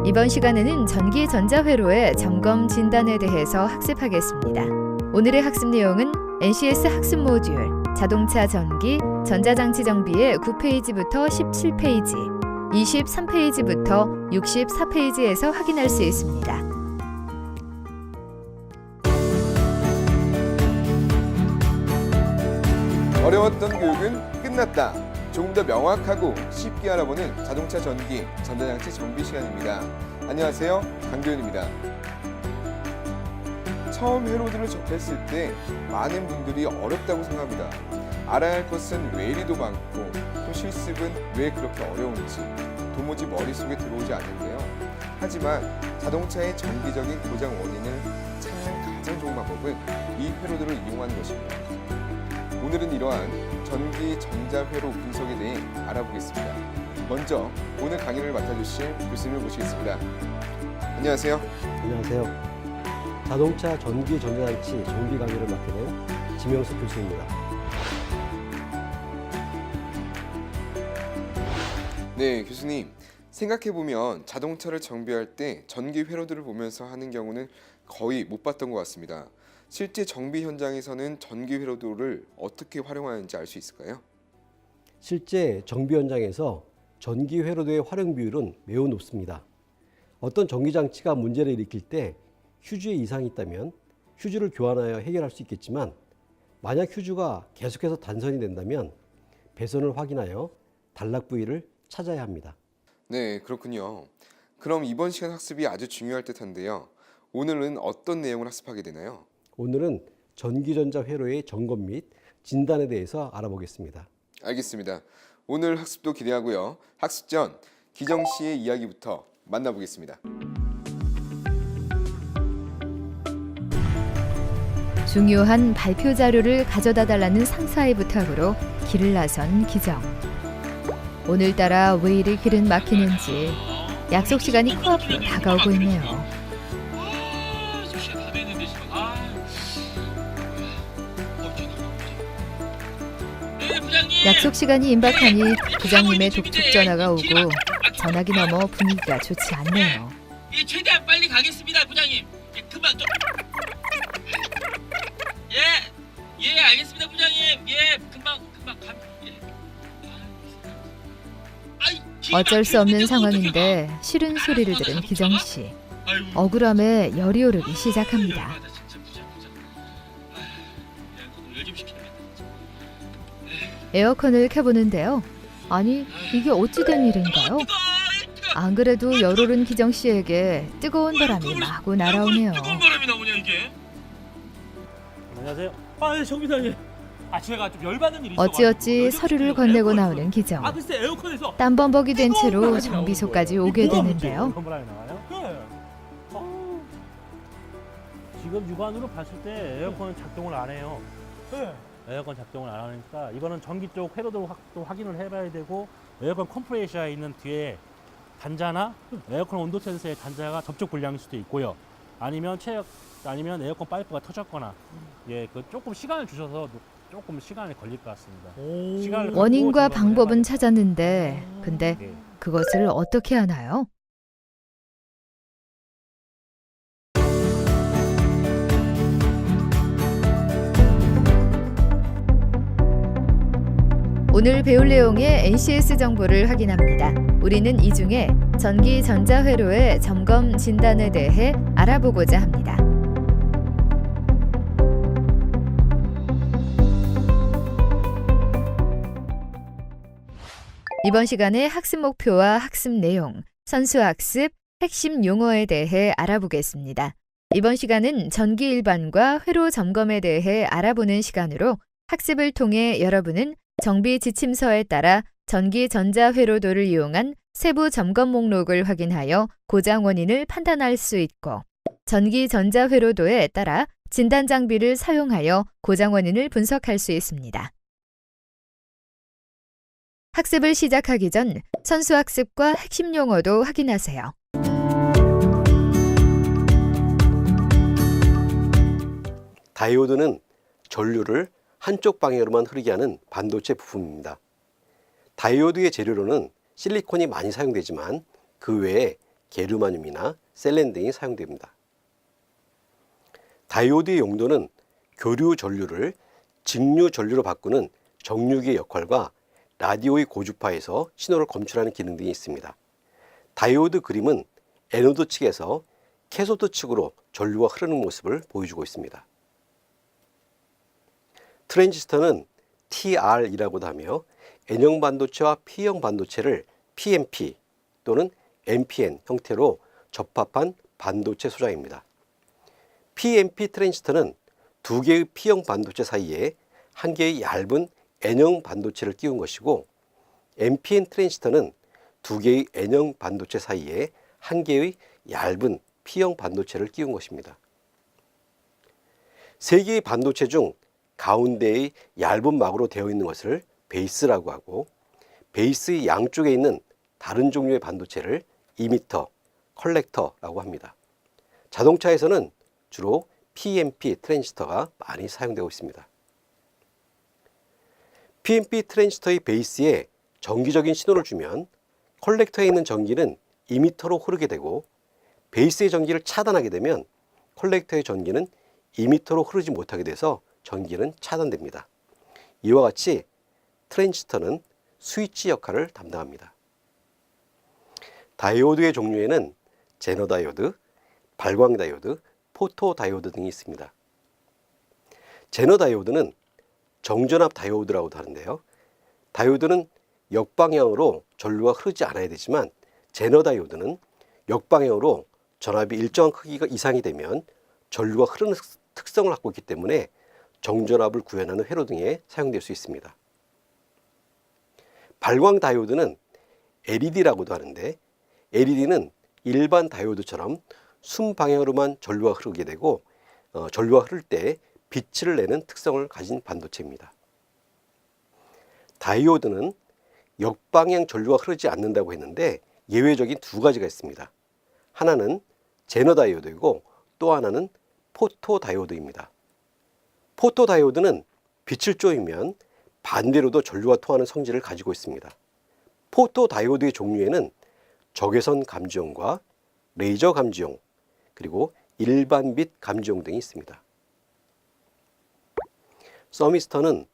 이번 시간에는 전기 전자회로의 점검 진단에 대해서 학습하겠습니다. 오늘의 학습 내용은 NCS 학습 모듈 자동차 전기 전자장치 정비의 9페이지부터 17페이지, 23페이지부터 64페이지에서 확인할 수 있습니다. 어려웠던 교육은 끝났다. 조금 더 명확하고 쉽게 알아보는 자동차 전기, 전자장치 정비 시간입니다. 안녕하세요, 강도현입니다. 처음 회로들을 접했을 때 많은 분들이 어렵다고 생각합니다. 알아야 할 것은 왜 이리도 많고 또 실습은 왜 그렇게 어려운지 도무지 머릿속에 들어오지 않는데요. 하지만 자동차의 정기적인 고장 원인을 찾는 가장 좋은 방법은 이 회로들을 이용하는 것입니다. 오늘은 이러한 전기 전자회로 분석에 대해 알아보겠습니다. 먼저 오늘 강의를 맡아주실 교수님을 모시겠습니다. 안녕하세요. 안녕하세요. 자동차 전기 전자장치 정비 강의를 맡게 된 지명석 교수입니다. 네, 교수님. 생각해보면 자동차를 정비할 때 전기 회로들을 보면서 하는 경우는 거의 못 봤던 것 같습니다. 실제 정비 현장에서는 전기 회로도를 어떻게 활용하는지 알 수 있을까요? 실제 정비 현장에서 전기 회로도의 활용 비율은 매우 높습니다. 어떤 전기 장치가 문제를 일으킬 때 휴즈에 이상이 있다면 휴즈를 교환하여 해결할 수 있겠지만, 만약 휴즈가 계속해서 단선이 된다면 배선을 확인하여 단락 부위를 찾아야 합니다. 네, 그렇군요. 그럼 이번 시간 학습이 아주 중요할 듯한데요. 오늘은 어떤 내용을 학습하게 되나요? 오늘은 전기전자 회로의 점검 및 진단에 대해서 알아보겠습니다. 알겠습니다. 오늘 학습도 기대하고요. 학습 전 기정 씨의 이야기부터 만나보겠습니다. 중요한 발표 자료를 가져다 달라는 상사의 부탁으로 길을 나선 기정. 오늘따라 왜 이리 길은 막히는지 약속 시간이 코앞으로 다가오고 있네요. 약속 시간이 임박하니 부장님의 독촉 전화가 오고 전화기 너머 분위기가 좋지 않네요. 예, 최대한 빨리 가겠습니다, 부장님. 예, 금방 좀. 예, 알겠습니다, 부장님. 예, 금방 가. 예. 어쩔 수 없는 상황인데 싫은 소리를 들은 기정 씨. 억울함에 열이 오르기 시작합니다. 에어컨을 켜보는데요. 아니, 이게 어찌된 일인가요? 안 그래도 열 오른 기정 씨에게 뜨거운 바람이 마구 날아오네요. 뜨거운 바람이 나오냐 이게? 안녕하세요. 예, 정비사님. 제가 좀 열받는 일이 어찌어찌 서류를 건네고 나오는 기정. 글쎄 에어컨에서 땀범벅이 된 채로 정비소까지 오게 되는데요. 지금 육안으로 봤을 때 에어컨은 작동을 안 해요. 네. 에어컨 작동을 안 하니까 이거는 전기 쪽 회로도 또 확인을 해봐야 되고, 에어컨 컴프레셔에 있는 뒤에 단자나 에어컨 온도 센서의 단자가 접촉 불량일 수도 있고요. 아니면 에어컨 파이프가 터졌거나, 그 조금 시간을 주셔서 조금 시간이 걸릴 것 같습니다. 시간을 원인과 갖고 방법은 찾았는데 근데 네. 그것을 어떻게 하나요? 오늘 배울 내용의 NCS 정보를 확인합니다. 우리는 이 중에 전기 전자회로의 점검 진단에 대해 알아보고자 합니다. 이번 시간의 학습 목표와 학습 내용, 선수학습, 핵심 용어에 대해 알아보겠습니다. 이번 시간은 전기 일반과 회로 점검에 대해 알아보는 시간으로 학습을 통해 여러분은 정비 지침서에 따라 전기 전자회로도를 이용한 세부 점검 목록을 확인하여 고장 원인을 판단할 수 있고, 전기 전자회로도에 따라 진단 장비를 사용하여 고장 원인을 분석할 수 있습니다. 학습을 시작하기 전 선수학습과 핵심 용어도 확인하세요. 다이오드는 전류를 한쪽 방향으로만 흐르게 하는 반도체 부품입니다. 다이오드의 재료로는 실리콘이 많이 사용되지만 그 외에 게르마늄이나 셀렌 등이 사용됩니다. 다이오드의 용도는 교류 전류를 직류 전류로 바꾸는 정류기의 역할과 라디오의 고주파에서 신호를 검출하는 기능 등이 있습니다. 다이오드 그림은 에노드 측에서 캐소드 측으로 전류가 흐르는 모습을 보여주고 있습니다. 트랜지스터는 TR이라고도 하며 N형 반도체와 P형 반도체를 PNP 또는 NPN 형태로 접합한 반도체 소장입니다. PNP 트랜지스터는 두 개의 P형 반도체 사이에 한 개의 얇은 N형 반도체를 끼운 것이고, NPN 트랜지스터는 두 개의 N형 반도체 사이에 한 개의 얇은 P형 반도체를 끼운 것입니다. 세 개의 반도체 중 가운데의 얇은 막으로 되어 있는 것을 베이스라고 하고, 베이스의 양쪽에 있는 다른 종류의 반도체를 이미터, 컬렉터라고 합니다. 자동차에서는 주로 PNP 트랜지스터가 많이 사용되고 있습니다. PNP 트랜지스터의 베이스에 정기적인 신호를 주면 컬렉터에 있는 전기는 이미터로 흐르게 되고, 베이스의 전기를 차단하게 되면 컬렉터의 전기는 이미터로 흐르지 못하게 돼서 전기는 차단됩니다. 이와 같이 트랜지스터는 스위치 역할을 담당합니다. 다이오드의 종류에는 제너 다이오드, 발광 다이오드, 포토 다이오드 등이 있습니다. 제너 다이오드는 정전압 다이오드라고도 하는데요. 다이오드는 역방향으로 전류가 흐르지 않아야 되지만, 제너 다이오드는 역방향으로 전압이 일정한 크기가 이상이 되면 전류가 흐르는 특성을 갖고 있기 때문에 정전압을 구현하는 회로 등에 사용될 수 있습니다. 발광 다이오드는 LED라고도 하는데, LED는 일반 다이오드처럼 순방향으로만 전류가 흐르게 되고, 전류가 흐를 때 빛을 내는 특성을 가진 반도체입니다. 다이오드는 역방향 전류가 흐르지 않는다고 했는데, 예외적인 두 가지가 있습니다. 하나는 제너 다이오드이고 또 하나는 포토 다이오드입니다. 포토 다이오드는 빛을 쬐면 반대로도 전류가 통하는 성질을 가지고 있습니다. 포토 다이오드의 종류에는 적외선 감지용과 레이저 감지용, 그리고 일반 빛 감지용 등이 있습니다. 서미스터는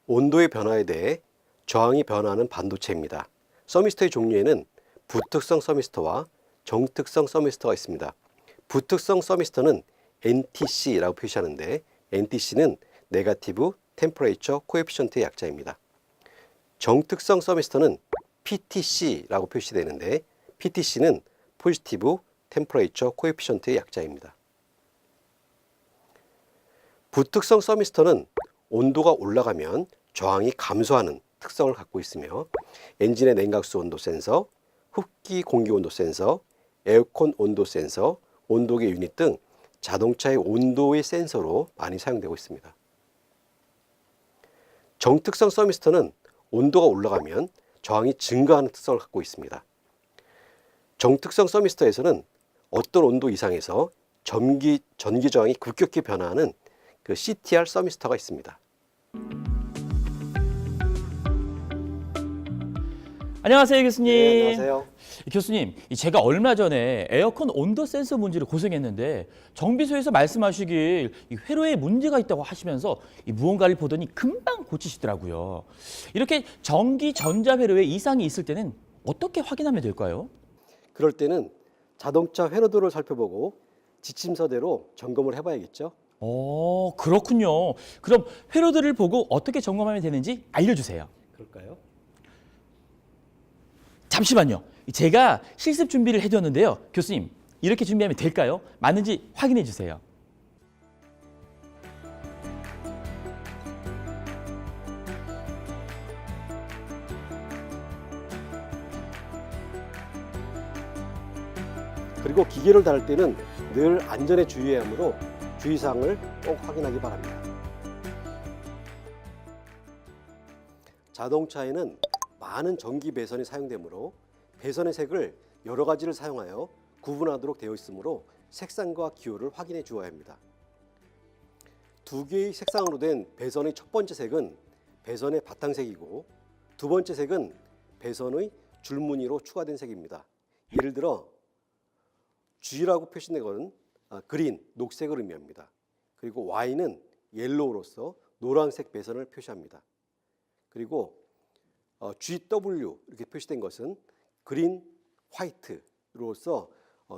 온도의 변화에 대해 저항이 변화하는 반도체입니다. 서미스터의 종류에는 부특성 서미스터와 정특성 서미스터가 있습니다. 부특성 서미스터는 NTC라고 표시하는데, NTC는 네거티브 템퍼레이처 코에피션트의 약자입니다. 정특성 서미스터는 PTC라고 표시되는데, PTC는 포지티브 템퍼레이처 코에피션트의 약자입니다. 부특성 서미스터는 온도가 올라가면 저항이 감소하는 특성을 갖고 있으며, 엔진의 냉각수 온도 센서, 흡기 공기 온도 센서, 에어컨 온도 센서, 온도계 유닛 등 자동차의 온도의 센서로 많이 사용되고 있습니다. 정특성 서미스터는 온도가 올라가면 저항이 증가하는 특성을 갖고 있습니다. 정특성 서미스터에서는 어떤 온도 이상에서 전기 저항이 급격히 변화하는 그 CTR 서미스터가 있습니다. 안녕하세요, 교수님. 네, 안녕하세요. 교수님, 제가 얼마 전에 에어컨 온도 센서 문제를 고생했는데 정비소에서 말씀하시길 이 회로에 문제가 있다고 하시면서 무언가를 보더니 금방 고치시더라고요. 이렇게 전기 전자 회로에 이상이 있을 때는 어떻게 확인하면 될까요? 그럴 때는 자동차 회로도를 살펴보고 지침서대로 점검을 해봐야겠죠. 그렇군요. 그럼 회로들을 보고 어떻게 점검하면 되는지 알려주세요. 그럴까요? 잠시만요. 제가 실습 준비를 해뒀는데요. 교수님, 이렇게 준비하면 될까요? 맞는지 확인해 주세요. 그리고 기계를 다룰 때는 늘 안전에 주의해야 하므로 주의사항을 꼭 확인하기 바랍니다. 자동차에는 많은 전기 배선이 사용되므로 배선의 색을 여러 가지를 사용하여 구분하도록 되어 있으므로 색상과 기호를 확인해 주어야 합니다. 두 개의 색상으로 된 배선의 첫 번째 색은 배선의 바탕색이고, 두 번째 색은 배선의 줄무늬로 추가된 색입니다. 예를 들어 G라고 표시된 것은 그린, 녹색을 의미합니다. 그리고 Y는 옐로우로서 노란색 배선을 표시합니다. 그리고 GW 이렇게 표시된 것은 그린, 화이트로서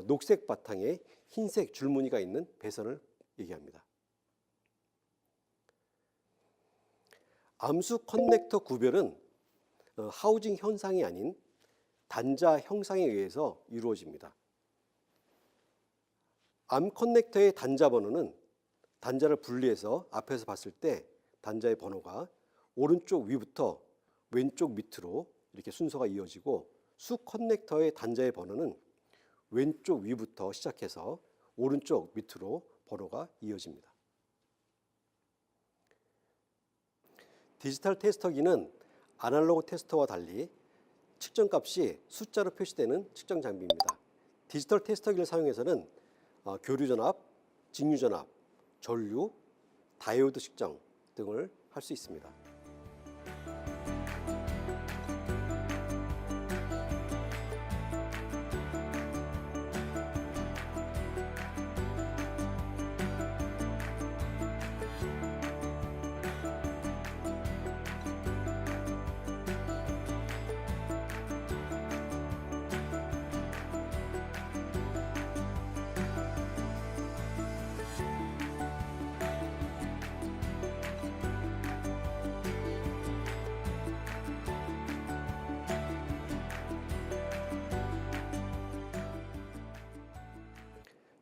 녹색 바탕에 흰색 줄무늬가 있는 배선을 얘기합니다. 암수 커넥터 구별은 하우징 현상이 아닌 단자 형상에 의해서 이루어집니다. 암 커넥터의 단자 번호는 단자를 분리해서 앞에서 봤을 때 단자의 번호가 오른쪽 위부터 왼쪽 밑으로 이렇게 순서가 이어지고 수 커넥터의 단자의 번호는 왼쪽 위부터 시작해서 오른쪽 밑으로 번호가 이어집니다. 디지털 테스터기는 아날로그 테스터와 달리 측정값이 숫자로 표시되는 측정 장비입니다. 디지털 테스터기를 사용해서는 교류전압, 직류전압, 전류, 다이오드 측정 등을 할 수 있습니다.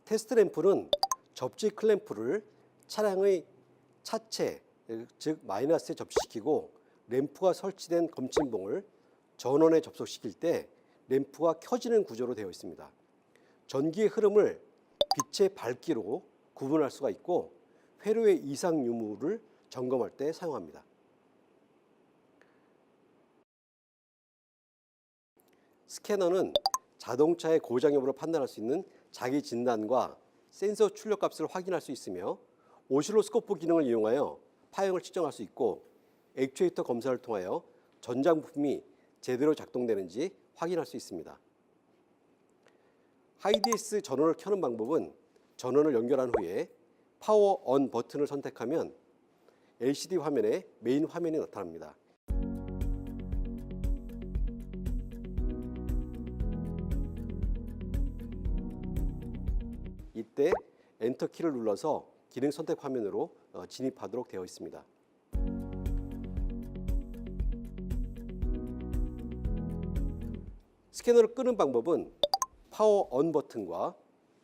테스트 램프는 접지 클램프를 차량의 차체, 즉 마이너스에 접시키고 램프가 설치된 검침봉을 전원에 접속시킬 때 램프가 켜지는 구조로 되어 있습니다. 전기의 흐름을 빛의 밝기로 구분할 수가 있고 회로의 이상 유무를 점검할 때 사용합니다. 스캐너는 자동차의 고장 여부를 판단할 수 있는 자기 진단과 센서 출력값을 확인할 수 있으며 오실로스코프 기능을 이용하여 파형을 측정할 수 있고 액추에이터 검사를 통하여 전장 부품이 제대로 작동되는지 확인할 수 있습니다. 하이디스 전원을 켜는 방법은 전원을 연결한 후에 파워 언 버튼을 선택하면 LCD 화면에 메인 화면이 나타납니다. 이때 엔터 키를 눌러서 기능 선택 화면으로 진입하도록 되어 있습니다. 스캐너를 끄는 방법은 파워 언 버튼과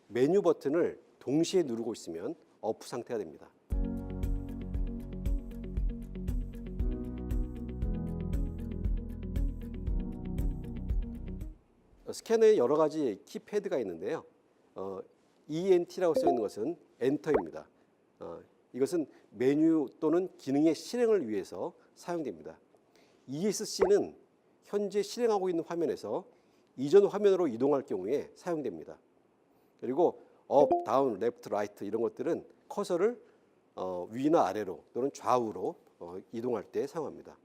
메뉴 버튼을 동시에 누르고 있으면 오프 상태가 됩니다. 스캐너에 여러 가지 키패드가 있는데요. ENT라고 써 있는 것은 엔터입니다. 이것은 메뉴 또는 기능의 실행을 위해서 사용됩니다. ESC는 현재 실행하고 있는 화면에서 이전 화면으로 이동할 경우에 사용됩니다. 그리고 업, 다운, 레프트, 라이트 이런 것들은 커서를 위나 아래로 또는 좌우로 이동할 때 사용합니다.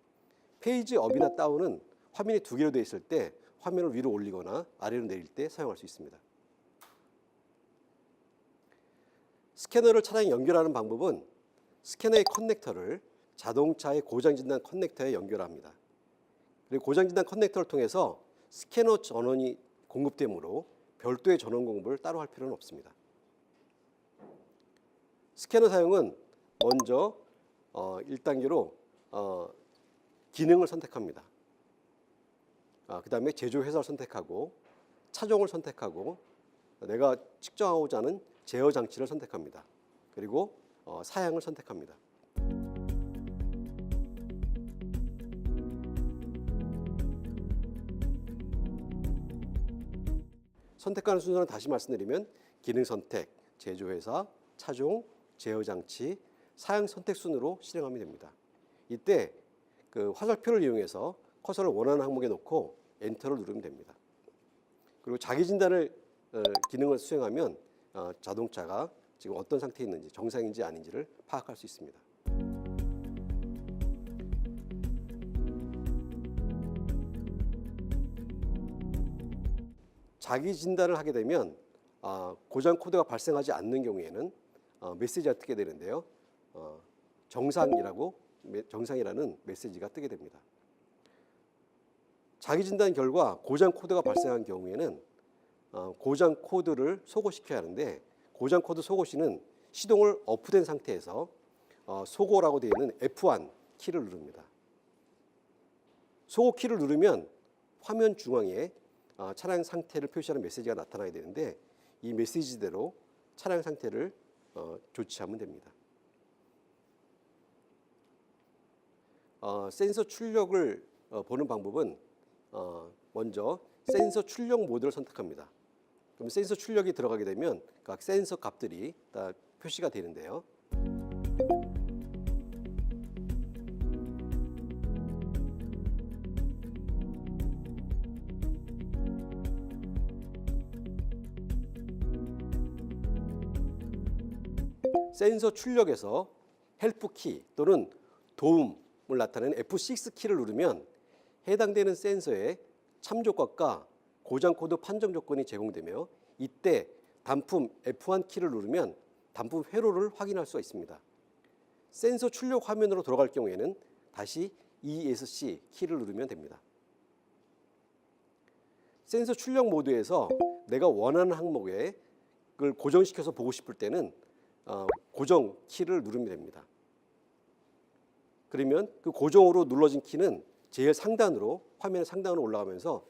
페이지 업이나 다운은 화면이 두 개로 되어 있을 때 화면을 위로 올리거나 아래로 내릴 때 사용할 수 있습니다. 스캐너를 차량에 연결하는 방법은 스캐너의 커넥터를 자동차의 고장진단 커넥터에 연결합니다. 그리고 고장진단 커넥터를 통해서 스캐너 전원이 공급되므로 별도의 전원 공급을 따로 할 필요는 없습니다. 스캐너 사용은 먼저 1단계로 기능을 선택합니다. 그 다음에 제조 회사를 선택하고 차종을 선택하고 내가 측정하고자 하는 제어 장치를 선택합니다. 그리고 사양을 선택합니다. 선택하는 순서는 다시 말씀드리면 기능 선택, 제조 회사, 차종, 제어 장치, 사양 선택 순으로 실행하면 됩니다. 이때 그 화살표를 이용해서 커서를 원하는 항목에 놓고 엔터를 누르면 됩니다. 그리고 자기 진단을 기능을 수행하면 자동차가 지금 어떤 상태에 있는지 정상인지 아닌지를 파악할 수 있습니다. 자기 진단을 하게 되면 고장 코드가 발생하지 않는 경우에는 메시지가 뜨게 되는데요. 정상이라는 메시지가 뜨게 됩니다. 자기 진단 결과 고장 코드가 발생한 경우에는 고장 코드를 소거시켜야 하는데, 고장 코드 소거 시는 시동을 오프된 상태에서 소거라고 되어 있는 F1 키를 누릅니다. 소거 키를 누르면 화면 중앙에 차량 상태를 표시하는 메시지가 나타나야 되는데, 이 메시지대로 차량 상태를 조치하면 됩니다. 센서 출력을 보는 방법은 먼저 센서 출력 모드를 선택합니다. 그럼 센서 출력이 들어가게 되면 각 센서 값들이 다 표시가 되는데요. 센서 출력에서 헬프 키 또는 도움을 나타내는 F6 키를 누르면 해당되는 센서의 참조값과 고장 코드 판정 조건이 제공되며, 이때 단품 F1 키를 누르면 단품 회로를 확인할 수가 있습니다. 센서 출력 화면으로 돌아갈 경우에는 다시 ESC 키를 누르면 됩니다. 센서 출력 모드에서 내가 원하는 항목에 그걸 고정시켜서 보고 싶을 때는 고정 키를 누르면 됩니다. 그러면 그 고정으로 눌러진 키는 제일 상단으로, 화면의 상단으로 올라가면서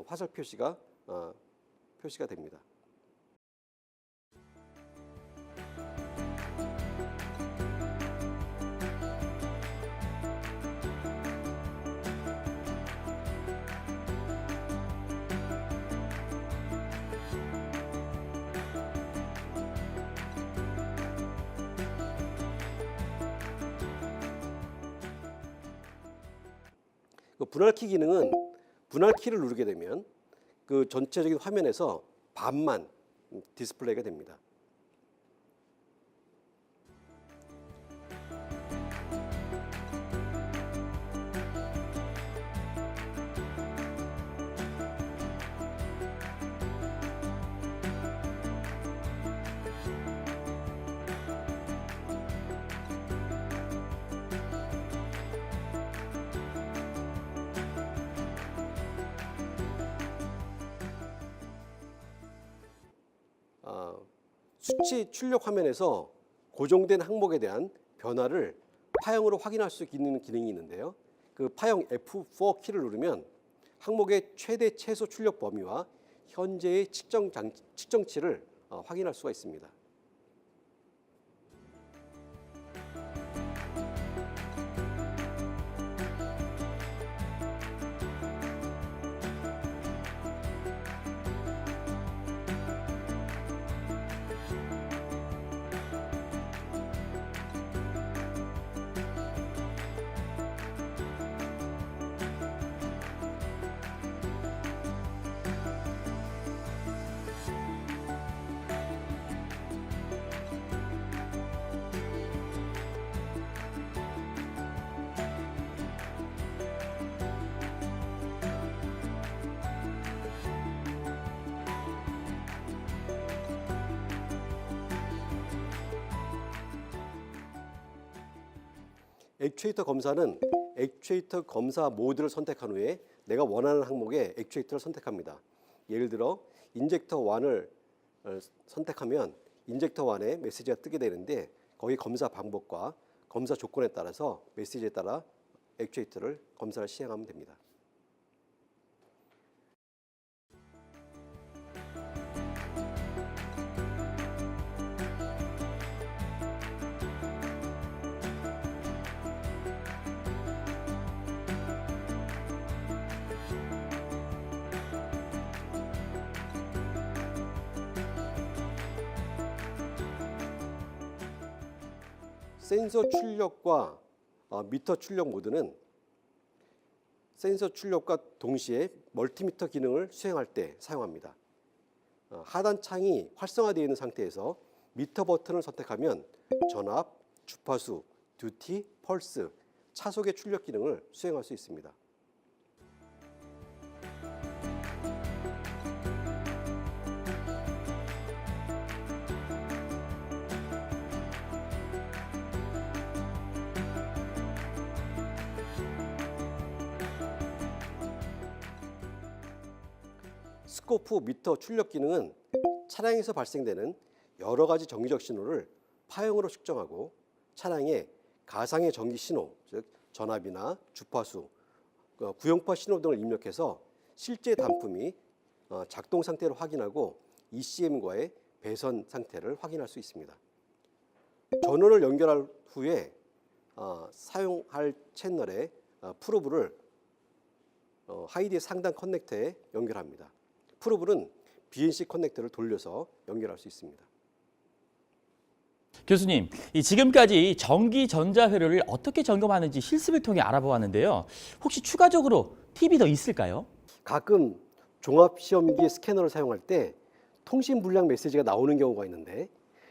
화살 표시가 됩니다. 그 분할키 기능은 분할키를 누르게 되면 그 전체적인 화면에서 반만 디스플레이가 됩니다. 수치 출력 화면에서 고정된 항목에 대한 변화를 파형으로 확인할 수 있는 기능이 있는데요. 그 파형 F4 키를 누르면 항목의 최대 최소 출력 범위와 현재의 측정치를 확인할 수가 있습니다. 액추에이터 검사는 액추에이터 검사 모드를 선택한 후에 내가 원하는 항목의 액추에이터를 선택합니다. 예를 들어 인젝터 1을 선택하면 인젝터 1에 메시지가 뜨게 되는데, 거기 검사 방법과 검사 조건에 따라서 메시지에 따라 액추에이터를 검사를 시행하면 됩니다. 센서 출력과 미터 출력 모드는 센서 출력과 동시에 멀티미터 기능을 수행할 때 사용합니다. 하단 창이 활성화되어 있는 상태에서 미터 버튼을 선택하면 전압, 주파수, 듀티, 펄스, 차속의 출력 기능을 수행할 수 있습니다. 스코프 미터 출력 기능은 차량에서 발생되는 여러 가지 전기적 신호를 파형으로 측정하고 차량의 가상의 전기 신호, 즉 전압이나 주파수, 구형파 신호 등을 입력해서 실제 단품이 작동 상태를 확인하고 ECM과의 배선 상태를 확인할 수 있습니다. 전원을 연결할 후에 사용할 채널의 프로브를 하이디의 상단 커넥터에 연결합니다. 프로브는 BNC 커넥터를 돌려서 연결할 수 있습니다. 교수님, 지금까지 전기 전자 회로를 어떻게 점검하는지 실습을 통해 알아보았는데요. 혹시 추가적으로 팁이 더 있을까요? 가끔 종합시험기 스캐너를 사용할 때 통신 불량 메시지가 나오는 경우가 있는데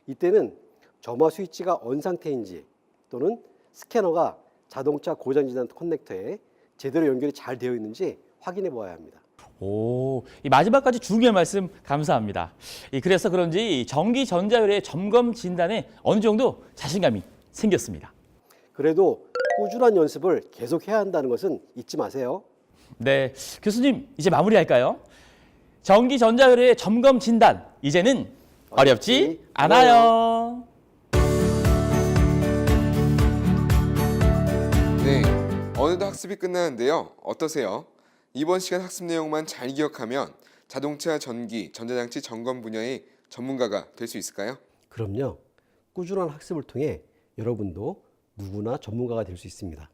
이때는 점화 스위치가 언 상태인지 또는 스캐너가 자동차 고장 진단 커넥터에 제대로 연결이 잘 되어 있는지 확인해 보아야 합니다. 오, 이 마지막까지 중요한 말씀 감사합니다. 그래서 그런지 전기 전자 회로의 점검 진단에 어느 정도 자신감이 생겼습니다. 그래도 꾸준한 연습을 계속 해야 한다는 것은 잊지 마세요. 네, 교수님 이제 마무리할까요? 전기 전자 회로의 점검 진단 이제는 어렵지 않아요. 네, 어느덧 학습이 끝나는데요. 어떠세요? 이번 시간 학습 내용만 잘 기억하면 자동차 전기, 전자장치 점검 분야의 전문가가 될 수 있을까요? 그럼요. 꾸준한 학습을 통해 여러분도 누구나 전문가가 될 수 있습니다.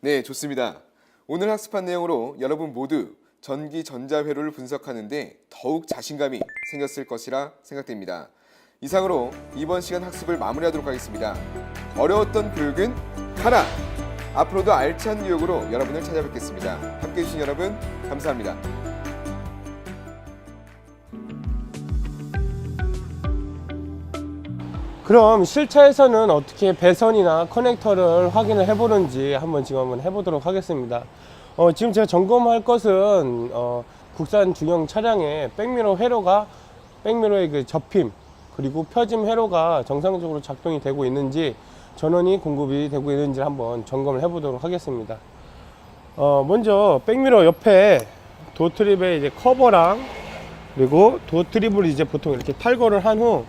네, 좋습니다. 오늘 학습한 내용으로 여러분 모두 전기 전자 회로를 분석하는데 더욱 자신감이 생겼을 것이라 생각됩니다. 이상으로 이번 시간 학습을 마무리하도록 하겠습니다. 어려웠던 교육은 하나! 앞으로도 알찬 교육으로 여러분을 찾아뵙겠습니다. 함께해 주신 여러분 감사합니다. 그럼 실차에서는 어떻게 배선이나 커넥터를 확인을 해보는지 한번 해보도록 하겠습니다. 지금 제가 점검할 것은 국산 중형 차량의 백미러의 그 접힘 그리고 펴짐 회로가 정상적으로 작동이 되고 있는지 전원이 공급이 되고 있는지 한번 점검을 해보도록 하겠습니다. 먼저 백미러 옆에 도어트립의 이제 커버랑 그리고 도어트립을 이제 보통 이렇게 탈거를 한 후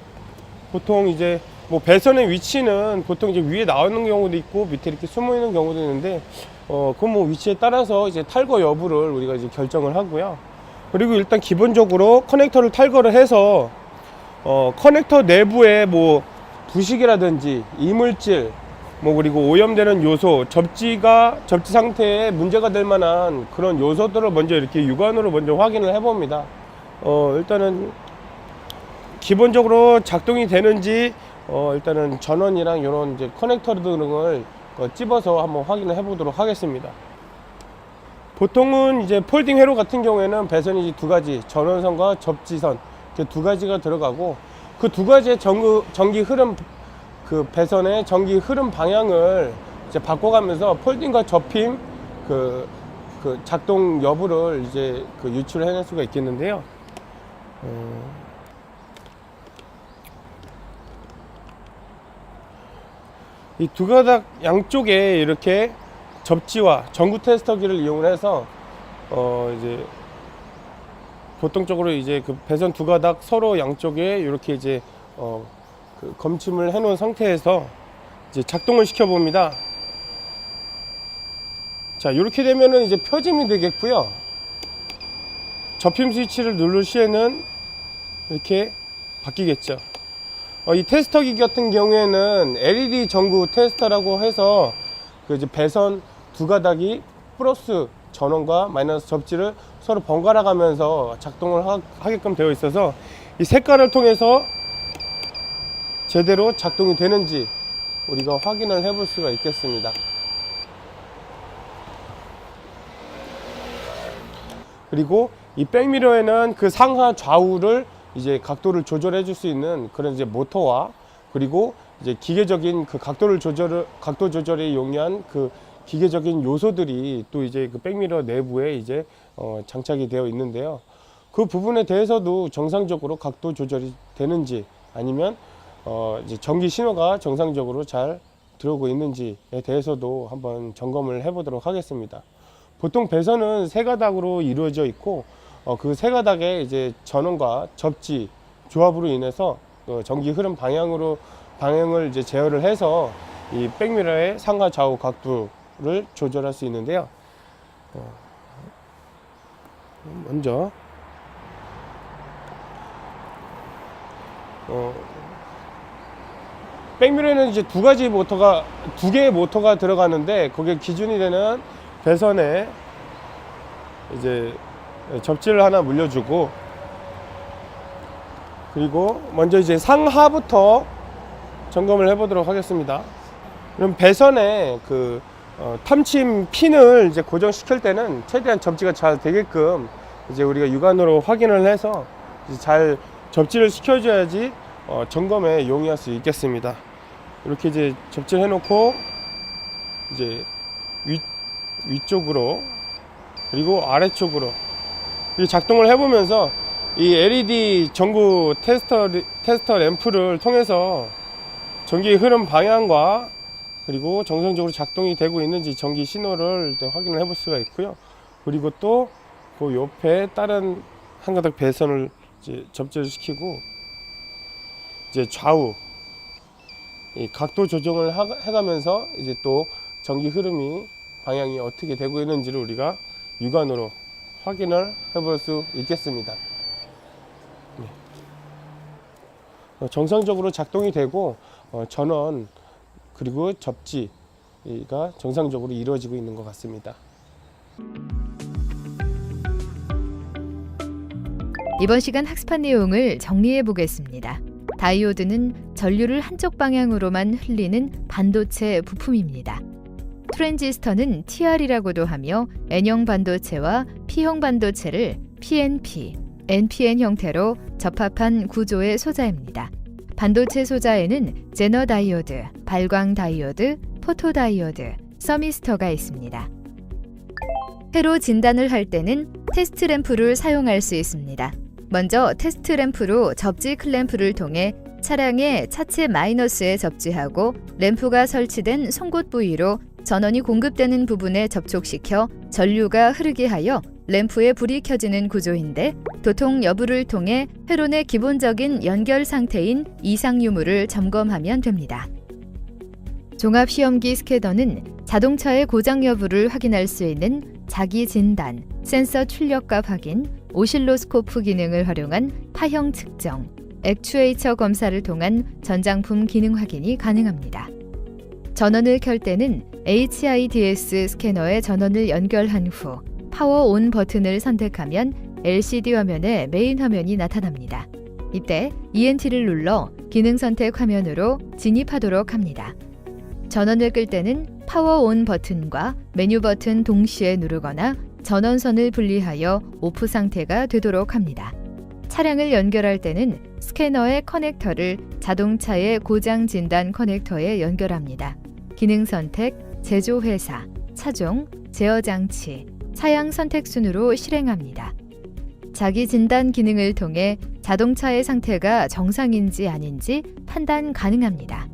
보통 이제 뭐 배선의 위치는 보통 이제 위에 나오는 경우도 있고 밑에 이렇게 숨어 있는 경우도 있는데 그 뭐 위치에 따라서 이제 탈거 여부를 우리가 이제 결정을 하고요. 그리고 일단 기본적으로 커넥터를 탈거를 해서 커넥터 내부에 뭐 부식이라든지 이물질 뭐 그리고 오염되는 요소 접지 상태에 문제가 될 만한 그런 요소들을 먼저 이렇게 육안으로 먼저 확인을 해봅니다. 일단은 기본적으로 작동이 되는지 일단은 전원이랑 이런 이제 커넥터 등을 찝어서 한번 확인을 해보도록 하겠습니다. 보통은 이제 폴딩 회로 같은 경우에는 배선이 이제 두 가지, 전원선과 접지선 이렇게 두 가지가 들어가고 그 두 가지의 전기 흐름 그 배선의 전기 흐름 방향을 이제 바꿔가면서 폴딩과 접힘 그 작동 여부를 이제 유출을 해낼 수가 있겠는데요. 이 두 가닥 양쪽에 이렇게 접지와 전구 테스터기를 이용해서 이제 보통적으로 이제 그 배선 두 가닥 서로 양쪽에 이렇게 이제 그 검침을 해놓은 상태에서 이제 작동을 시켜 봅니다. 자, 이렇게 되면은 이제 펴짐이 되겠고요. 접힘 스위치를 누를 시에는 이렇게 바뀌겠죠. 이 테스터기 같은 경우에는 LED 전구 테스터라고 해서 그 이제 배선 두 가닥이 플러스 전원과 마이너스 접지를 서로 번갈아 가면서 작동을 하게끔 되어 있어서 이 색깔을 통해서 제대로 작동이 되는지 우리가 확인을 해볼 수가 있겠습니다. 그리고 이 백미러에는 그 상하 좌우를 이제 각도를 조절해 줄 수 있는 그런 이제 모터와 그리고 이제 기계적인 그 각도 조절에 용이한 그 기계적인 요소들이 또 이제 그 백미러 내부에 이제 장착이 되어 있는데요. 그 부분에 대해서도 정상적으로 각도 조절이 되는지 아니면 이제 전기 신호가 정상적으로 잘 들어오고 있는지에 대해서도 한번 점검을 해보도록 하겠습니다. 보통 배선은 세 가닥으로 이루어져 있고 그 세 가닥의 이제 전원과 접지 조합으로 인해서 전기 흐름 방향을 이제 제어를 해서 이 백미러의 상하 좌우 각도를 조절할 수 있는데요. 먼저 백미러에는 이제 두 개의 모터가 들어가는데 거기에 기준이 되는 배선에 이제 접지를 하나 물려주고, 그리고 먼저 이제 상하부터 점검을 해보도록 하겠습니다. 그럼 배선에 탐침 핀을 이제 고정시킬 때는 최대한 접지가 잘 되게끔 이제 우리가 육안으로 확인을 해서 이제 잘 접지를 시켜줘야지 점검에 용이할 수 있겠습니다. 이렇게 이제 접지를 해놓고 이제 위쪽으로 그리고 아래쪽으로 이렇게 작동을 해보면서 이 LED 전구 테스터 램프를 통해서 전기 흐름 방향과 그리고 정상적으로 작동이 되고 있는지 전기 신호를 확인을 해볼 수가 있고요. 그리고 또 그 옆에 다른 한 가닥 배선을 이제 접지를 시키고 이제 좌우 이 각도 조정을 해가면서 이제 또 전기 흐름이 방향이 어떻게 되고 있는지를 우리가 육안으로 확인을 해볼 수 있겠습니다. 정상적으로 작동이 되고 전원 그리고 접지가 정상적으로 이루어지고 있는 것 같습니다. 이번 시간 학습한 내용을 정리해 보겠습니다. 다이오드는 전류를 한쪽 방향으로만 흘리는 반도체 부품입니다. 트랜지스터는 TR이라고도 하며 N형 반도체와 P형 반도체를 PNP, NPN 형태로 접합한 구조의 소자입니다. 반도체 소자에는 제너 다이오드, 발광 다이오드, 포토 다이오드, 서미스터가 있습니다. 회로 진단을 할 때는 테스트 램프를 사용할 수 있습니다. 먼저 테스트 램프로 접지 클램프를 통해 차량의 차체 마이너스에 접지하고 램프가 설치된 송곳 부위로 전원이 공급되는 부분에 접촉시켜 전류가 흐르게 하여 램프에 불이 켜지는 구조인데, 도통 여부를 통해 회로 내 기본적인 연결 상태인 이상 유무를 점검하면 됩니다. 종합시험기 스캐너는 자동차의 고장 여부를 확인할 수 있는 자기 진단, 센서 출력값 확인, 오실로스코프 기능을 활용한 파형 측정, 액추에이터 검사를 통한 전장품 기능 확인이 가능합니다. 전원을 켤 때는 HIDS 스캐너에 전원을 연결한 후 파워 온 버튼을 선택하면 LCD 화면에 메인 화면이 나타납니다. 이때 ENT를 눌러 기능 선택 화면으로 진입하도록 합니다. 전원을 끌 때는 파워 온 버튼과 메뉴 버튼 동시에 누르거나 전원선을 분리하여 오프 상태가 되도록 합니다. 차량을 연결할 때는 스캐너의 커넥터를 자동차의 고장 진단 커넥터에 연결합니다. 기능 선택, 제조 회사, 차종, 제어 장치, 사양 선택 순으로 실행합니다. 자기 진단 기능을 통해 자동차의 상태가 정상인지 아닌지 판단 가능합니다.